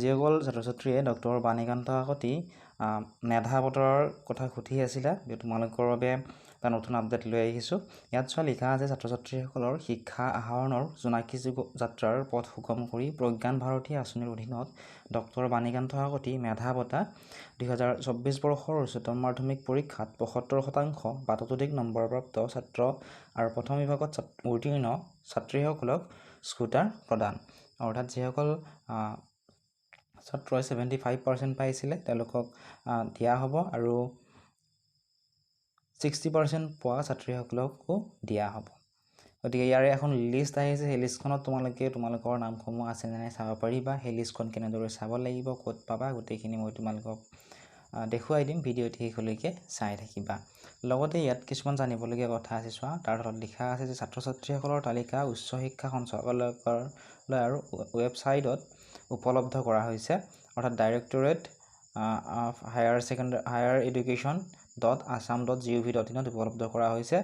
যিসকল ছাত্ৰ ছাত্ৰীয়ে ডক্টৰ বাণীকান্ত কাকতি মেধা বঁটাৰ কথা সুধি আছিলে, তোমালোকৰ বাবে এটা নতুন আপডেট লৈ আহিছোঁ। ইয়াত চোৱা লিখা আছে, ছাত্ৰ ছাত্ৰীসকলৰ শিক্ষা আহৰণৰ জোনাকী যাত্ৰাৰ পথ সুগম কৰি প্ৰজ্ঞান ভাৰতী আঁচনিৰ অধীনত ডক্টৰ বাণীকান্ত কাকতি মেধা বঁটা 2024 বৰ্ষৰ উচ্চতম মাধ্যমিক পৰীক্ষাত 75% বা ততোধিক নম্বৰপ্ৰাপ্ত ছাত্ৰ আৰু প্ৰথম বিভাগত উত্তীৰ্ণ ছাত্ৰীসকলক স্কুটাৰ প্ৰদান। অৰ্থাৎ যিসকল ছাত্ৰই 75% পাইছিলে তেওঁলোকক দিয়া হ'ব আৰু 60% পোৱা ছাত্ৰীসকলকো দিয়া হ'ব। গতিকে ইয়াৰে এখন লিষ্ট আহিছে, সেই লিষ্টখনত তোমালোকৰ নামসমূহ আছে নে নাই চাব পাৰিবা। সেই লিষ্টখন কেনেদৰে চাব লাগিব, ক'ত পাবা, গোটেইখিনি মই তোমালোকক দেখুৱাই দিম। ভিডিঅ'টি শেষলৈকে চাই থাকিবা। লগতে ইয়াত কিছুমান জানিবলগীয়া কথা আছে চোৱা। তাৰ তলত লিখা আছে যে ছাত্ৰ ছাত্ৰীসকলৰ তালিকা উচ্চ শিক্ষা সঞ্চালকালয়ৰ আৰু ৱেবছাইটত উপলব্ধ কৰা হৈছে। অৰ্থাৎ ডাইৰেক্টৰেট অফ হায়াৰ education.assam.gov.in উপলব্ধ কৰা হৈছে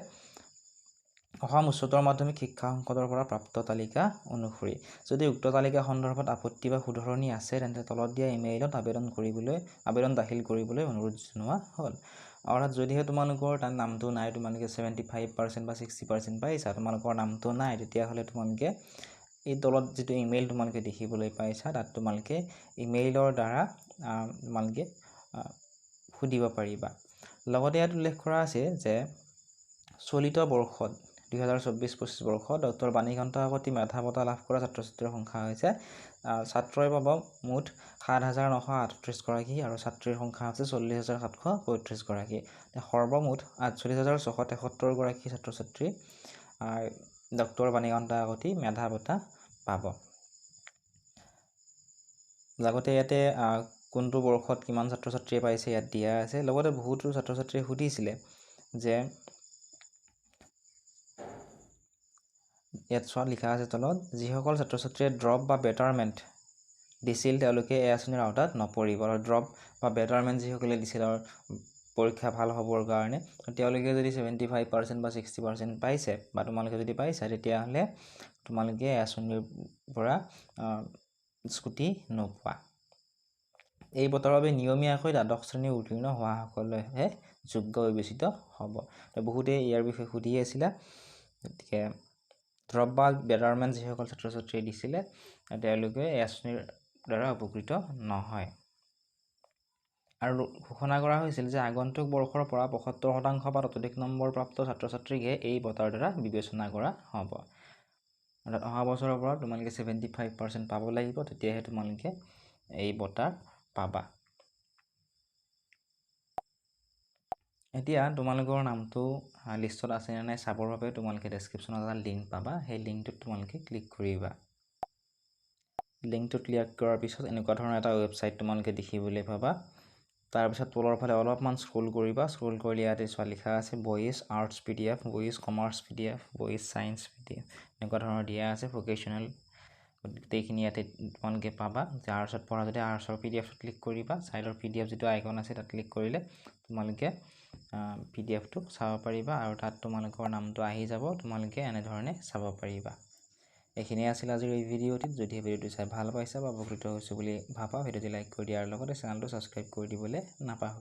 অসম উচ্চতৰ মাধ্যমিক শিক্ষা সংসদৰ পৰা প্ৰাপ্ত তালিকা অনুসৰি। যদি উক্ত তালিকা সন্দৰ্ভত আপত্তি বা শুধৰণি আছে তেন্তে তলত দিয়া ইমেইলত আবেদন দাখিল কৰিবলৈ অনুৰোধ জনোৱা হ'ল। অৰ্থাৎ যদিহে তোমালোকৰ তাত নামটো নাই, তোমালোকে 75% বা 60% পাইছা, তোমালোকৰ নামটো নাই, তেতিয়াহ'লে তোমালোকে এই তলত যিটো ইমেইল তোমালোকে দেখিবলৈ পাইছা, তাত তোমালোকে ইমেইলৰ দ্বাৰা তোমালোকে সুধিব পাৰিবা। লগতে ইয়াত উল্লেখ কৰা আছে যে চলিত বৰ্ষত 2024-25 বৰ্ষত ডক্টৰ বাণীকান্ত কাকতি মেধা বঁটা লাভ কৰা ছাত্ৰ ছাত্ৰীৰ সংখ্যা হৈছে ছাত্ৰই পাব মুঠ 7,938 গৰাকী আৰু ছাত্ৰীৰ সংখ্যা হৈছে 40,735 গৰাকী। সৰ্বমুঠ 48,673 গৰাকী ছাত্ৰ ছাত্ৰী ডক্টৰ বাণীকান্ত কাকতি মেধা বঁটা পাব। লগতে ইয়াতে কোনটো বৰ্ষত কিমান ছাত্ৰ ছাত্ৰীয়ে পাইছে ইয়াত দিয়া আছে। লগতে বহুতো ছাত্ৰ ছাত্ৰীয়ে সুধিছিলে যে ইয়াত চোৱা লিখা আছে তলত, যিসকল ছাত্ৰ ছাত্ৰীয়ে ড্ৰপ বা বেটাৰমেণ্ট দিছিল তেওঁলোকে এই আঁচনিৰ আওতাত নপৰিব। আৰু ড্ৰপ বা বেটাৰমেণ্ট যিসকলে দিছিল পৰীক্ষা ভাল হ'বৰ কাৰণে, তেওঁলোকে যদি 75% বা 60% পাইছে বা তোমালোকে যদি পাইছা, তেতিয়াহ'লে তোমালোকে এই আঁচনিৰ পৰা স্কুটি নোপোৱা। এই বঁটাৰ বাবে নিয়মীয়াকৈ দ্বাদশ শ্ৰেণী উত্তীৰ্ণ হোৱাসকলেহে যোগ্য বিবেচিত হ'ব। বহুতে ইয়াৰ বিষয়ে সুধি আছিলে। গতিকে ড্ৰপ বা বেটাৰমেণ্ট যিসকল ছাত্ৰ ছাত্ৰীয়ে দিছিলে তেওঁলোকে এই আঁচনিৰ দ্বাৰা উপকৃত নহয়। আৰু ঘোষণা কৰা হৈছিল যে আগন্তুক বৰ্ষৰ পৰা 75% বা ততোধিক নম্বৰপ্ৰাপ্ত ছাত্ৰ ছাত্ৰীকহে এই বঁটাৰ দ্বাৰা বিবেচনা কৰা হ'ব। অৰ্থাৎ অহা বছৰৰ পৰা তোমালোকে 75% পাব লাগিব, তেতিয়াহে তোমালোকে এই বঁটা পাবা। এতিয়া তোমালোকৰ নামটো লিষ্টত আছে নে নাই চাবৰ বাবে তোমালোকে ডেছক্ৰিপশ্যনত এটা লিংক পাবা। সেই লিংকটোত তোমালোকে ক্লিক কৰিবা। লিংকটো ক্লিক কৰাৰ পিছত এনেকুৱা ধৰণৰ এটা ৱেবছাইট তোমালোকে দেখিবলৈ পাবা। তাৰপিছত তলৰ ফালে অলপমান স্ক্ৰল কৰিবা। স্ক্ৰল কৰিলে ইয়াতে চোৱা লিখা আছে boys arts PDF, boys commerce PDF, boys science PDF, এনেকুৱা ধৰণৰ দিয়া আছে ভকেশ্যনেল। গোটেইখিনি ইয়াতে তোমালোকে পাবা। যে আৰ্টছত পঢ়া যদি আৰ্টছৰ PDFত ক্লিক কৰিবা। ছাইডৰ PDF যিটো আইকন আছে তাত ক্লিক কৰিলে তোমালোকে PDFটো চাব পাৰিবা আৰু তাত তোমালোকৰ নামটো আহি যাব। তোমালোকে এনেধৰণে চাব পাৰিবা। এইখিনি আছিল আজিৰ এই ভিডিঅ'টিত। যদি ভিডিঅ'টো চাই ভাল পাইছা বা উপকৃত হৈছোঁ বুলি ভাবা, ভিডিঅ'টি লাইক কৰি দিয়াৰ লগতে চেনেলটো ছাবস্ক্ৰাইব কৰি দিবলৈ নাপাহৰিবা।